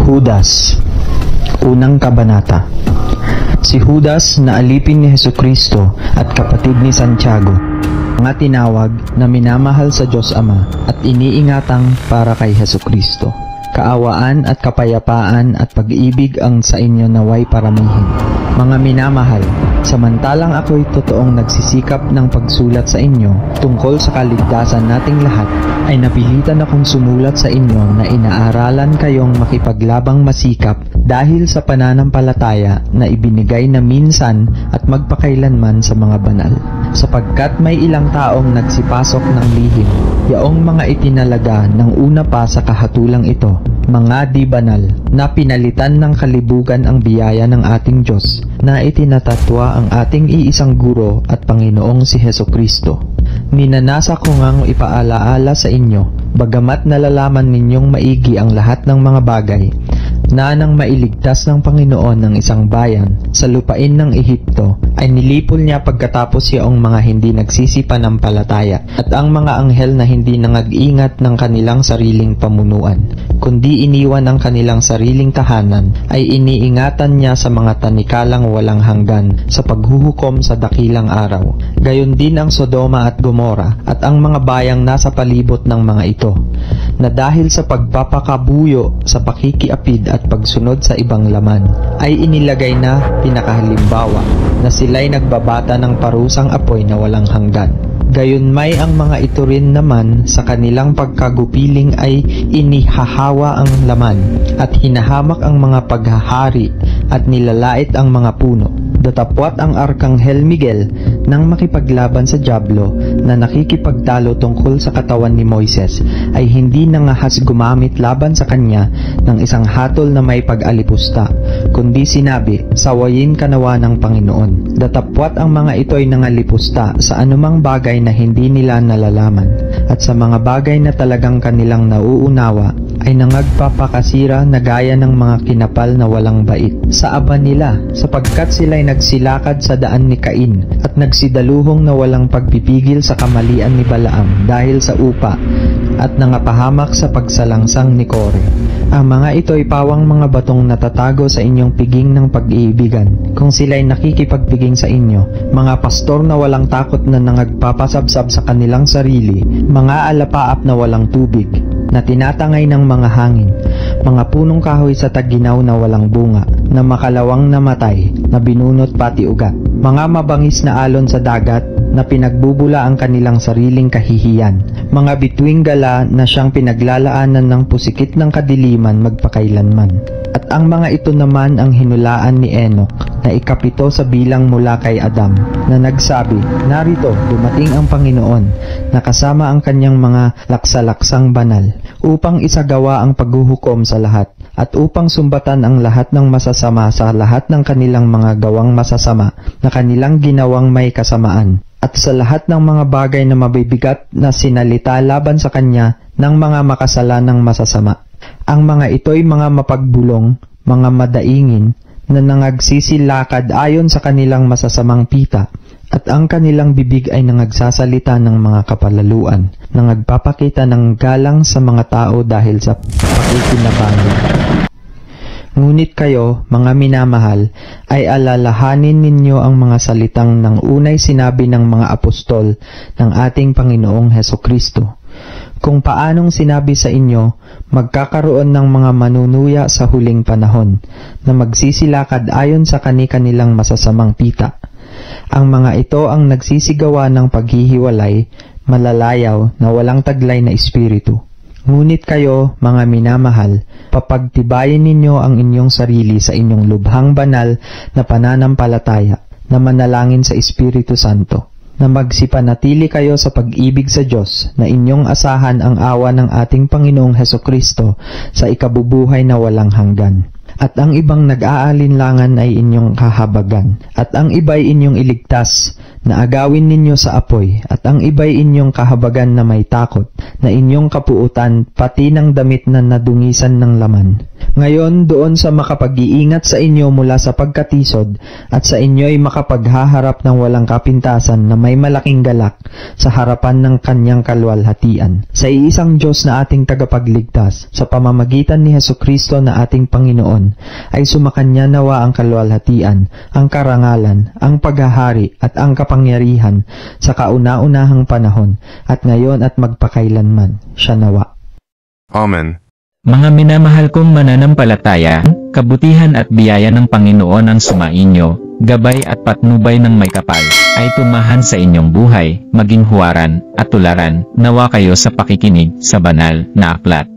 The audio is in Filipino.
Judas, unang kabanata. Si Judas na alipin ni Hesukristo at kapatid ni Santiago, mga tinawag na minamahal sa Diyos Ama at iniingatang para kay Hesukristo. Kaawaan at kapayapaan at pag-ibig ang sa inyo naway paramihin. Mga minamahal, samantalang ako'y totoong nagsisikap ng pagsulat sa inyo tungkol sa kaligtasan nating lahat, ay napilitan akong sumulat sa inyo na inaaralan kayong makipaglabang masikap dahil sa pananampalataya na ibinigay na minsan at magpakailanman sa mga banal. Sapagkat may ilang taong nagsipasok ng lihim, yaong mga itinalaga ng una pa sa kahatulang ito, mga di banal, na pinalitan ng kalibugan ang biyaya ng ating Diyos, na itinatatwa ang ating iisang guro at Panginoong si Hesukristo. Minanasa ko ngang ipaalaala sa inyo, bagamat nalalaman ninyong maigi ang lahat ng mga bagay, na nang mailigtas ng Panginoon ng isang bayan sa lupain ng Ehipto, ay nilipol niya pagkatapos yaong mga hindi nagsisipanampalataya at ang mga anghel na hindi nangag-ingat ng kanilang sariling pamunuan, kundi iniwan ang kanilang sariling tahanan, ay iniingatan niya sa mga tanikalang walang hanggan sa paghuhukom sa dakilang araw. Gayon din ang Sodoma at Gomora at ang mga bayang nasa palibot ng mga ito, na dahil sa pagpapakabuyo sa pakikiapid at pagsunod sa ibang laman, ay inilagay na pinakahalimbawa na sila'y nagbabata ng parusang apoy na walang hanggan. Gayunmay ang mga ito rin naman sa kanilang pagkagupiling ay inihahawa ang laman at hinahamak ang mga paghahari at nilalait ang mga puno. Datapwat ang Arkanghel Miguel nang makipaglaban sa Diablo na nakikipagtalo tungkol sa katawan ni Moises, ay hindi nangahas gumamit laban sa kanya ng isang hatol na may pag-alipusta, kundi sinabi, sawayin ka nawa ng Panginoon. Datapwat ang mga ito'y nangalipusta sa anumang bagay na hindi nila nalalaman, at sa mga bagay na talagang kanilang nauunawa, ay nangagpapakasira na gaya ng mga kinapal na walang bait sa aba nila, sapagkat sila'y nagsilakad sa daan ni Cain at nagsidaluhong na walang pagpipigil sa kamalian ni Balaam dahil sa upa, at nangapahamak sa pagsalangsang ni Kore. Ang mga ito'y pawang mga batong natatago sa inyong piging ng pag-iibigan, kung sila'y nakikipagpiging sa inyo, mga pastor na walang takot na nangagpapasabsab sa kanilang sarili, mga alapaap na walang tubig, na tinatangay ng mga hangin, mga punong kahoy sa taginaw na walang bunga, na makalawang namatay, na binunot pati ugat, mga mabangis na alon sa dagat, na pinagbubula ang kanilang sariling kahihiyan, mga bituing gala na siyang pinaglalaanan ng pusikit ng kadiliman magpakailanman. At ang mga ito naman ang hinulaan ni Enoch, na ikapito sa bilang mula kay Adam, na nagsabi, narito, dumating ang Panginoon, na kasama ang kanyang mga laksalaksang banal, upang isagawa ang paghuhukom sa lahat, at upang sumbatan ang lahat ng masasama sa lahat ng kanilang mga gawang masasama na kanilang ginawang may kasamaan, at sa lahat ng mga bagay na mabibigat na sinalita laban sa kanya ng mga makasalanang masasama. Ang mga ito'y mga mapagbulong, mga madaingin, na nangagsisilakad ayon sa kanilang masasamang pita, at ang kanilang bibig ay nangagsasalita ng mga kapalaluan, nangagpapakita ng galang sa mga tao dahil sa pakikinabangin. Ngunit kayo, mga minamahal, ay alalahanin ninyo ang mga salitang ng unay sinabi ng mga apostol ng ating Panginoong Hesukristo, kung paanong sinabi sa inyo, magkakaroon ng mga manunuya sa huling panahon, na magsisilakad ayon sa kani-kanilang masasamang pita. Ang mga ito ang nagsisigawa ng paghihiwalay, malalayaw na walang taglay na espiritu. Ngunit kayo, mga minamahal, papagtibayin ninyo ang inyong sarili sa inyong lubhang banal na pananampalataya, na manalangin sa Espiritu Santo, na magsipanatili kayo sa pag-ibig sa Diyos, na inyong asahan ang awa ng ating Panginoong Hesukristo sa ikabubuhay na walang hanggan. At ang ibang nag-aalinlangan ay inyong kahabagan, at ang iba'y inyong iligtas, na agawin ninyo sa apoy, at ang iba'y inyong kahabagan na may takot, na inyong kapuutan, pati ng damit na nadungisan ng laman. Ngayon doon sa makapag-iingat sa inyo mula sa pagkatisod, at sa inyo'y makapaghaharap ng walang kapintasan na may malaking galak sa harapan ng kanyang kalwalhatian. Sa iisang Diyos na ating tagapagligtas, sa pamamagitan ni Hesukristo na ating Panginoon, ay sumakanya nawa ang kalwalhatian, ang karangalan, ang paghahari at ang kapangyarihan sa kauna-unahang panahon at ngayon at magpakailanman. Siya nawa. Amen. Mga minamahal kong mananampalataya, kabutihan at biyaya ng Panginoon ang sumainyo, gabay at patnubay ng may kapal, ay tumahan sa inyong buhay, maging huwaran at tularan, nawa kayo sa pakikinig sa banal na aklat.